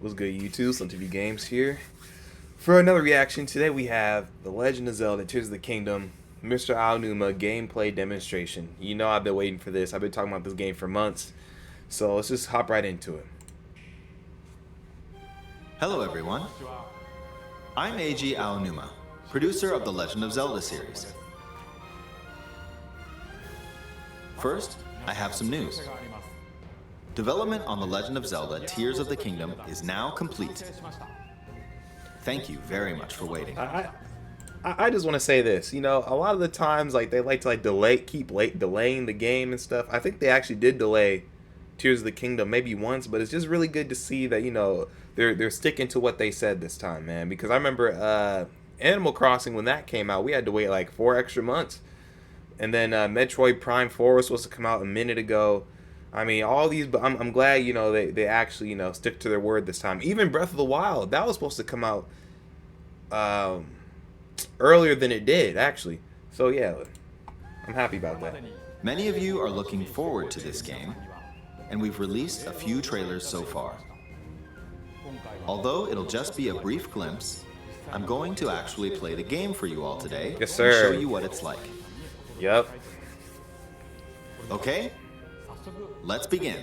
What's good, YouTube? SlimTvGames here. For another reaction, today we have The Legend of Zelda Tears of the Kingdom, Mr. Aonuma gameplay demonstration. You know I've been waiting for this. I've been talking about this game for months. So let's just hop right into it. Hello everyone. I'm Eiji Aonuma, producer of the Legend of Zelda series. First, I have some news. Development on The Legend of Zelda Tears of the Kingdom is now complete. Thank you very much for waiting. I just want to say this. You know, a lot of the times they like to delaying the game and stuff. I think they actually did delay Tears of the Kingdom maybe once, but it's just really good to see that, you know, they're sticking to what they said this time, man. Because I remember Animal Crossing, when that came out, we had to wait like 4 extra months. And then Metroid Prime 4 was supposed to come out a minute ago. I mean, all these, but I'm glad, you know, they actually, you know, stick to their word this time. Even Breath of the Wild, that was supposed to come out earlier than it did, actually. So yeah, I'm happy about that. Many of you are looking forward to this game, and we've released a few trailers so far. Although it'll just be a brief glimpse, I'm going to actually play the game for you all today. Yes, sir. And show you what it's like. Yep. Okay? Let's begin.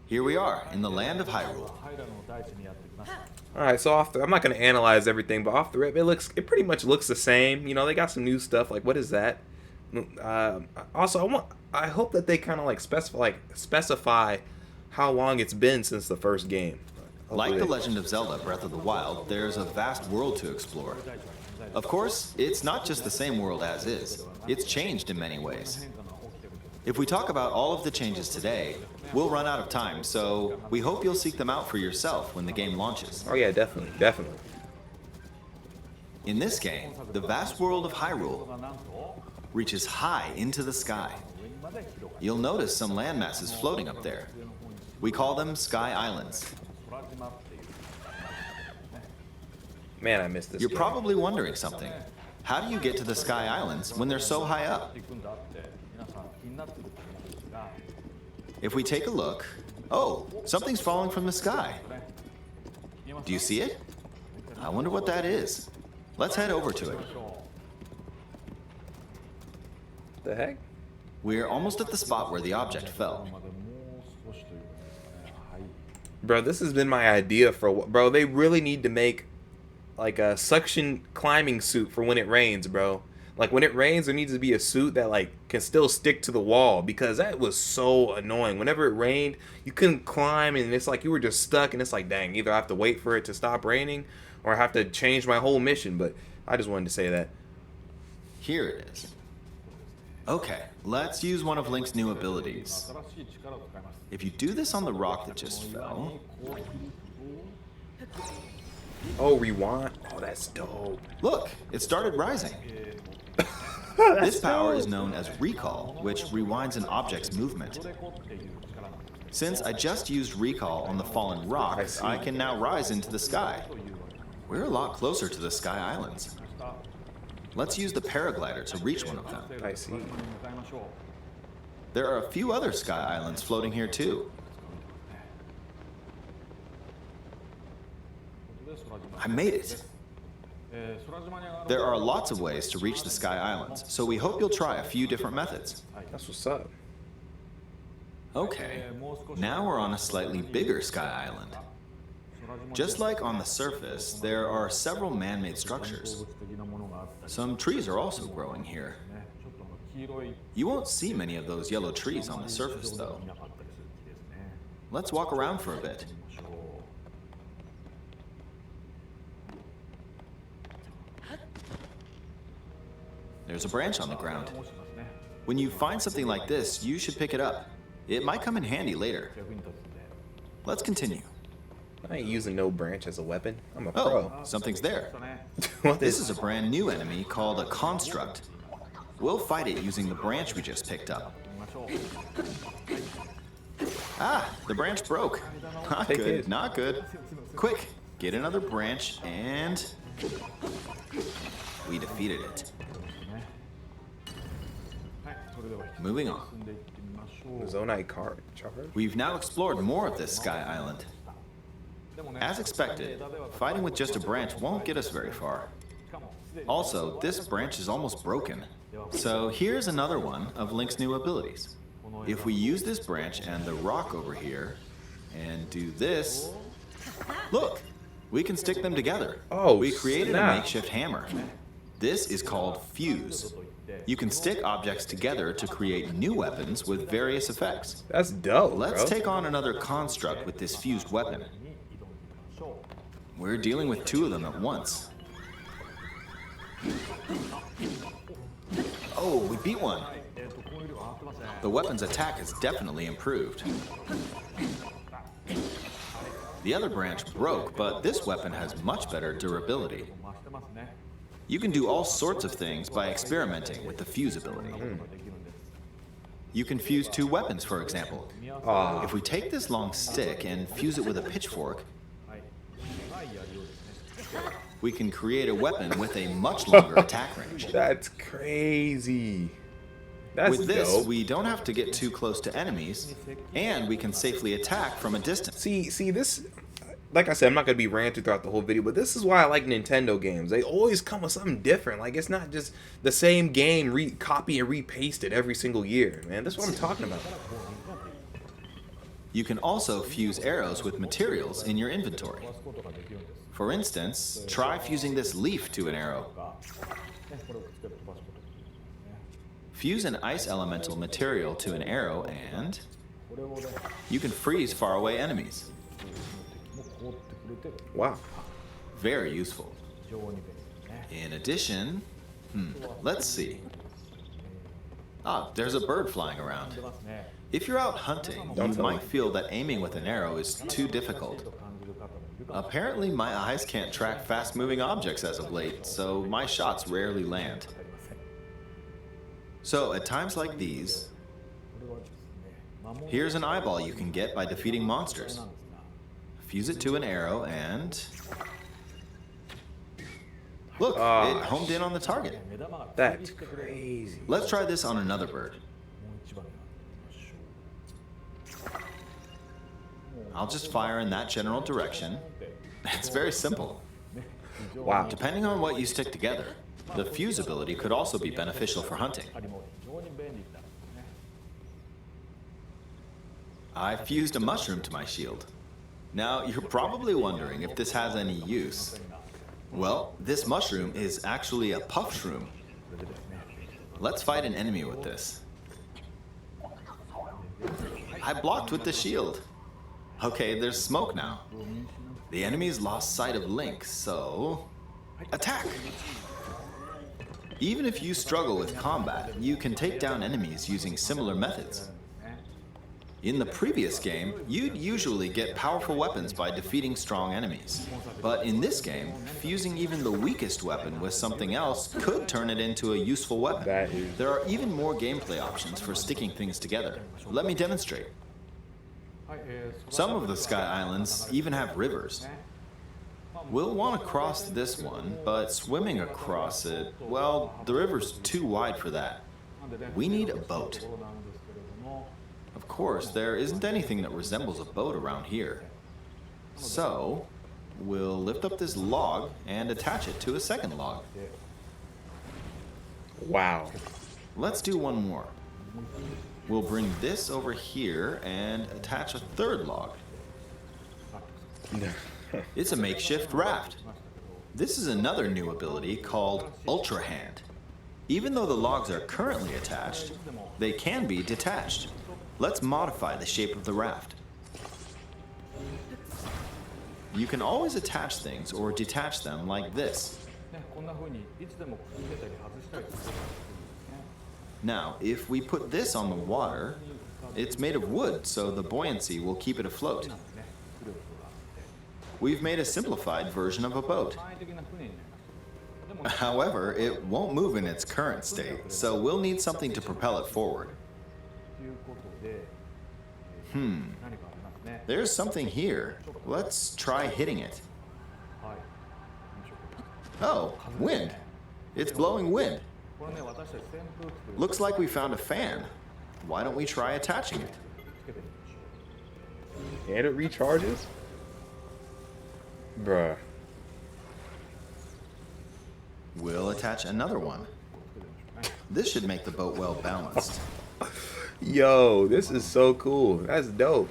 Here we are in the land of Hyrule. Alright, so I'm not gonna analyze everything, but off the rip, it pretty much looks the same. You know, they got some new stuff. Like, what is that? Also, I hope that they kind of like specify how long it's been since the first game. Like The Legend of Zelda Breath of the Wild, there's a vast world to explore. Of course, it's not just the same world as is. It's changed in many ways. If we talk about all of the changes today, we'll run out of time, so we hope you'll seek them out for yourself when the game launches. Oh yeah, definitely, definitely. In this game, the vast world of Hyrule reaches high into the sky. You'll notice some landmasses floating up there. We call them Sky Islands. Man, I missed this You're game. probably wondering something. How do you get to the Sky Islands when they're so high up? If we take a look, oh, something's falling from the sky. Do you see it? I wonder what that is. Let's head over to it. The heck? We're almost at the spot where the object fell. Bro, this has been my idea for a while. Bro, they really need to make like a suction climbing suit for when it rains, bro. Like, when it rains, there needs to be a suit that like can still stick to the wall, because that was so annoying. Whenever it rained, you couldn't climb, and it's like you were just stuck, and it's like, dang, either I have to wait for it to stop raining or I have to change my whole mission. But I just wanted to say that. Here it is. Okay, let's use one of Link's new abilities. If you do this on the rock that just fell... Oh, rewind. Oh, that's dope. Look, it started rising. This power is known as recall, which rewinds an object's movement. Since I just used recall on the fallen rock, I can now rise into the sky. We're a lot closer to the Sky Islands. Let's use the paraglider to reach one of them. I see. There are a few other Sky Islands floating here too. I made it. There are lots of ways to reach the Sky Islands, so we hope you'll try a few different methods. That's what's up. Okay, now we're on a slightly bigger Sky Island. Just like on the surface, there are several man-made structures. Some trees are also growing here. You won't see many of those yellow trees on the surface, though. Let's walk around for a bit. There's a branch on the ground. When you find something like this, you should pick it up. It might come in handy later. Let's continue. I ain't using no branch as a weapon. I'm a pro. Oh, something's there. What This is a brand new enemy called a construct. We'll fight it using the branch we just picked up. Ah, the branch broke. Not Take good, it. not good. Quick, get another branch and... we defeated it. Moving on. Zonite card charge. We've now explored more of this sky island. As expected, fighting with just a branch won't get us very far. Also, this branch is almost broken. So here's another one of Link's new abilities. If we use this branch and the rock over here, and do this, look, we can stick them together. Oh, we created snap. a makeshift hammer. This is called Fuse. You can stick objects together to create new weapons with various effects. That's dope, Let's bro. take on another construct with this fused weapon. We're dealing with two of them at once. Oh, we beat one. The weapon's attack has definitely improved. The other branch broke, but this weapon has much better durability. You can do all sorts of things by experimenting with the fuse ability. You can fuse two weapons, for example. If we take this long stick and fuse it with a pitchfork, we can create a weapon with a much longer attack range. That's crazy. That's With this, dope. we don't have to get too close to enemies, and we can safely attack from a distance. See this. Like I said, I'm not gonna be ranting throughout the whole video, but this is why I like Nintendo games. They always come with something different. Like it's not just the same game copy and repaste it every single year, man. That's what I'm talking about. You can also fuse arrows with materials in your inventory. For instance, try fusing this leaf to an arrow. Fuse an ice elemental material to an arrow and you can freeze faraway enemies. Wow. Very useful. In addition, let's see. Ah, there's a bird flying around. If you're out hunting, you might feel that aiming with an arrow is too difficult. Apparently, my eyes can't track fast-moving objects as of late, so my shots rarely land. So, at times like these, here's an eyeball you can get by defeating monsters. Fuse it to an arrow and... Look, it homed in on the target. That's crazy. Let's try this on another bird. I'll just fire in that general direction. It's very simple. Wow. Depending on what you stick together, the fuse ability could also be beneficial for hunting. I fused a mushroom to my shield. Now, you're probably wondering if this has any use. Well, this mushroom is actually a puff shroom. Let's fight an enemy with this. I blocked with the shield. Okay, there's smoke now. The enemy's lost sight of Link, so... attack! Even if you struggle with combat, you can take down enemies using similar methods. In the previous game, you'd usually get powerful weapons by defeating strong enemies. But in this game, fusing even the weakest weapon with something else could turn it into a useful weapon. There are even more gameplay options for sticking things together. Let me demonstrate. Some of the Sky Islands even have rivers. We'll want to cross this one, but swimming across it, well, the river's too wide for that. We need a boat. Of course, there isn't anything that resembles a boat around here. So, we'll lift up this log and attach it to a second log. Wow. Let's do one more. We'll bring this over here and attach a third log. It's a makeshift raft. This is another new ability called Ultra Hand. Even though the logs are currently attached, they can be detached. Let's modify the shape of the raft. You can always attach things or detach them like this. Now, if we put this on the water, it's made of wood, so the buoyancy will keep it afloat. We've made a simplified version of a boat. However, it won't move in its current state, so we'll need something to propel it forward. There's something here. Let's try hitting it. Oh, wind. It's blowing wind. Looks like we found a fan. why don't we try attaching it? And it recharges? Bruh. We'll attach another one. This should make the boat well balanced. Yo, this is so cool. That's dope.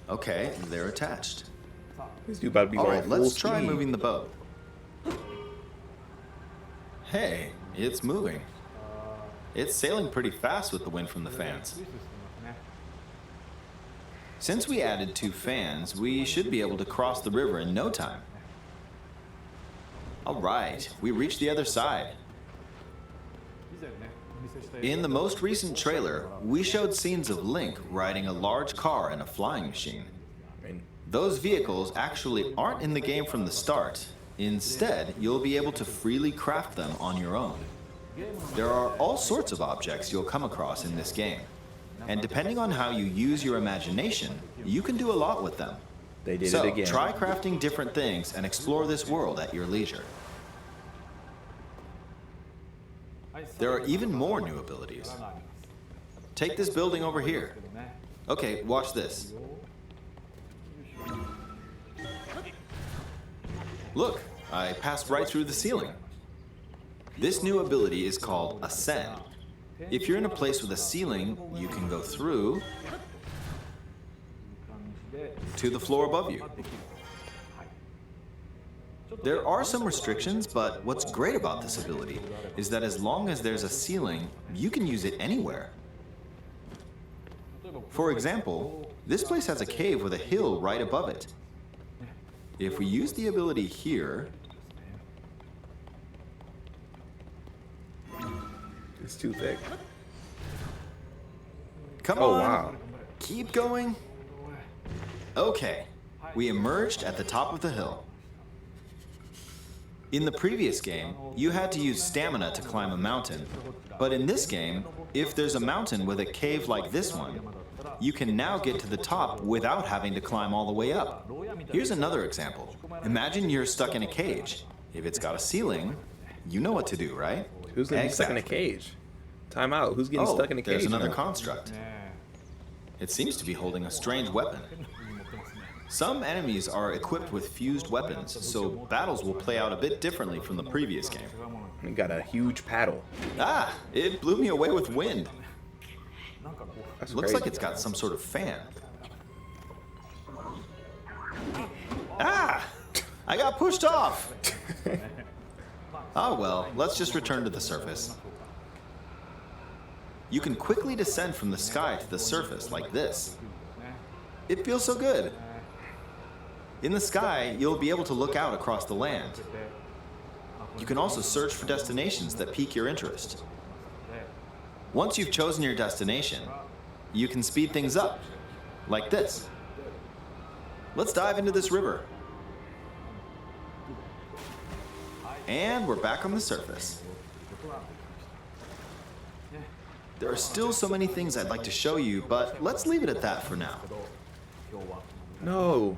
Okay, they're attached. This dude about to be All going right, full let's try speed. moving the boat. Hey, it's moving. It's sailing pretty fast with the wind from the fans. Since we added 2 fans, we should be able to cross the river in no time. All right, we reached the other side. In the most recent trailer, we showed scenes of Link riding a large car and a flying machine. Those vehicles actually aren't in the game from the start. Instead, you'll be able to freely craft them on your own. There are all sorts of objects you'll come across in this game. And depending on how you use your imagination, you can do a lot with them. They did So, it again. try crafting different things and explore this world at your leisure. There are even more new abilities. Take this building over here. Okay, watch this. Look, I passed right through the ceiling. This new ability is called Ascend. If you're in a place with a ceiling, you can go through to the floor above you. There are some restrictions, but what's great about this ability is that as long as there's a ceiling, you can use it anywhere. For example, this place has a cave with a hill right above it. If we use the ability here, It's too thick. come Oh, on, wow. keep going. Okay, we emerged at the top of the hill. In the previous game, you had to use stamina to climb a mountain, but in this game, if there's a mountain with a cave like this one, you can now get to the top without having to climb all the way up. Here's another example. Imagine you're stuck in a cage. If it's got a ceiling, you know what to do, right? Who's gonna be stuck in a cage? Time out. Who's getting stuck in a cage? There's another now? construct. It seems to be holding a strange weapon. Some enemies are equipped with fused weapons, so battles will play out a bit differently from the previous game. We got a huge paddle. Ah, it blew me away with wind. That's Looks crazy. like it's got some sort of fan. Ah! I got pushed off! Ah well, let's just return to the surface. You can quickly descend from the sky to the surface like this. It feels so good. In the sky, you'll be able to look out across the land. You can also search for destinations that pique your interest. Once you've chosen your destination, you can speed things up, like this. Let's dive into this river. And we're back on the surface. There are still so many things I'd like to show you, but let's leave it at that for now. No.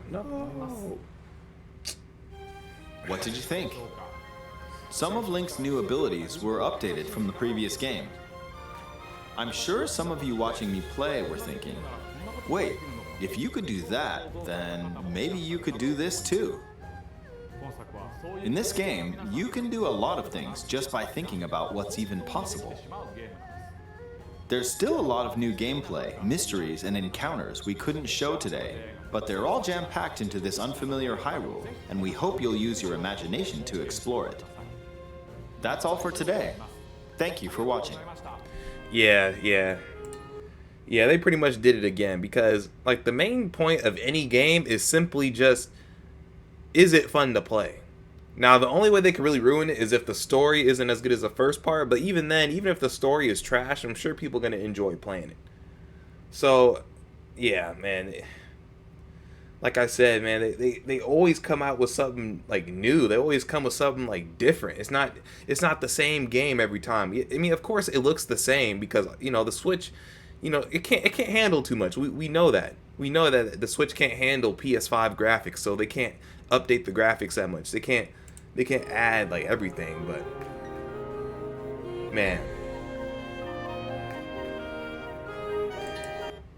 What did you think? Some of Link's new abilities were updated from the previous game. I'm sure some of you watching me play were thinking, wait, if you could do that, then maybe you could do this too. In this game, you can do a lot of things just by thinking about what's even possible. There's still a lot of new gameplay, mysteries, and encounters we couldn't show today, but they're all jam-packed into this unfamiliar Hyrule, and we hope you'll use your imagination to explore it. That's all for today. Thank you for watching. Yeah, they pretty much did it again because, like, the main point of any game is simply just, is it fun to play? Now, the only way they could really ruin it is if the story isn't as good as the first part, but even then, even if the story is trash, I'm sure people are going to enjoy playing it. So, yeah, man. Like I said, man, they always come out with something, like, new. They always come with something, like, different. It's not the same game every time. I mean, of course, it looks the same because, you know, the Switch, you know, it can't handle too much. We know that. We know that the Switch can't handle PS5 graphics, so they can't update the graphics that much. They can't add, like, everything, but man,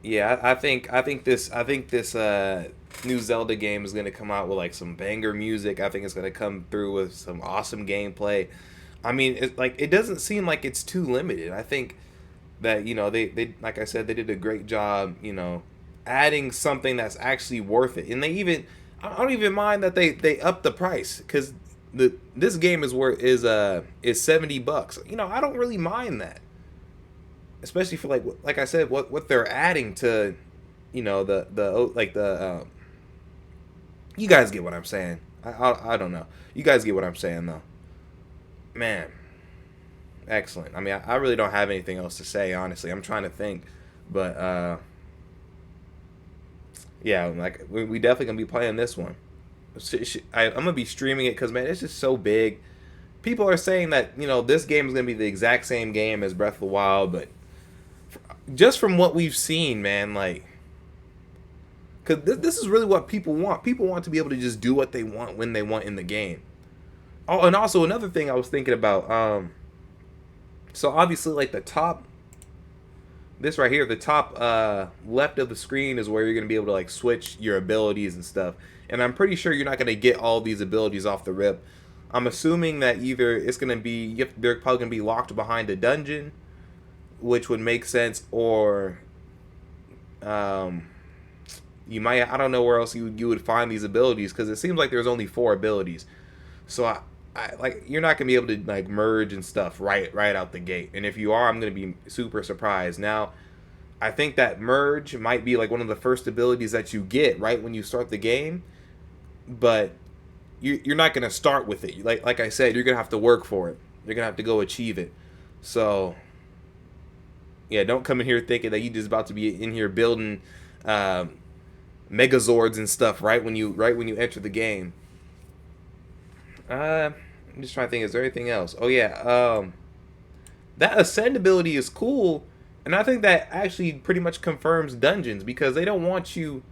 Yeah, I think this new Zelda game is gonna come out with like some banger music. I think it's gonna come through with some awesome gameplay. I mean, it doesn't seem like it's too limited. I think that they like I said, they did a great job, adding something that's actually worth it. And they even I don't even mind that they upped the price, because this game is $70. I don't really mind that, especially for like I said, what they're adding to, the you guys get what I'm saying. I don't know. You guys get what I'm saying though. Man, excellent. I mean, I really don't have anything else to say, honestly. I'm trying to think, but yeah, like we definitely gonna be playing this one. I'm gonna be streaming it because, man, it's just so big. People are saying that this game is gonna be the exact same game as Breath of the Wild, but just from what we've seen, man, like, because this is really what people want. People want to be able to just do what they want when they want in the game. Oh, and also another thing I was thinking about. So obviously, like this right here, the top left of the screen is where you're gonna be able to like switch your abilities and stuff. And I'm pretty sure you're not gonna get all these abilities off the rip. I'm assuming that either it's gonna be they're probably gonna be locked behind a dungeon, which would make sense, or you might, I don't know where else you would find these abilities, because it seems like there's only 4 abilities. So I like, you're not gonna be able to like merge and stuff right out the gate. And if you are, I'm gonna be super surprised. Now, I think that merge might be like one of the first abilities that you get right when you start the game, but you're not gonna start with it. Like I said, you're gonna have to work for it. You're gonna have to go achieve it. So yeah, don't come in here thinking that you just about to be in here building Megazords and stuff right when you enter the game. I'm just trying to think. Is there anything else? Oh yeah, that ascend ability is cool, and I think that actually pretty much confirms dungeons, because they don't want you,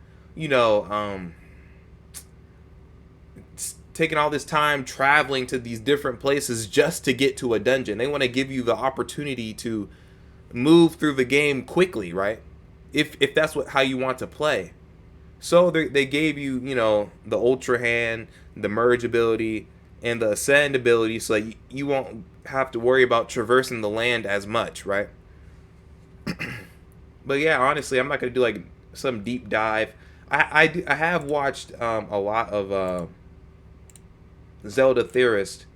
taking all this time traveling to these different places just to get to a dungeon. They want to give you the opportunity to move through the game quickly, right? If that's how you want to play. So they gave you, the Ultra Hand, the Merge ability, and the Ascend ability, so you won't have to worry about traversing the land as much, right? But yeah, honestly, I'm not gonna do like some deep dive. I have watched a lot of Zelda theorists,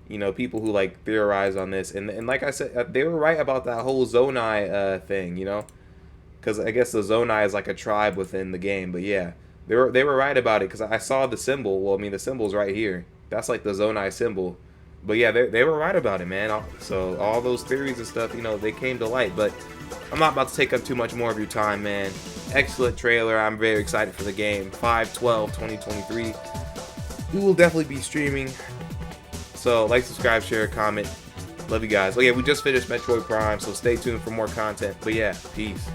people who like theorize on this, and like I said, they were right about that whole Zonai thing, because I guess the Zonai is like a tribe within the game. But yeah, they were right about it, because I saw the symbol. Well, I mean, the symbol's right here. That's like the Zonai symbol. But yeah, they were right about it, man. So all those theories and stuff, they came to light. But I'm not about to take up too much more of your time, man. Excellent trailer. I'm very excited for the game. 5/12/2023. We will definitely be streaming. So like, subscribe, share, comment. Love you guys. Oh yeah, we just finished Metroid Prime, so stay tuned for more content. But yeah, peace.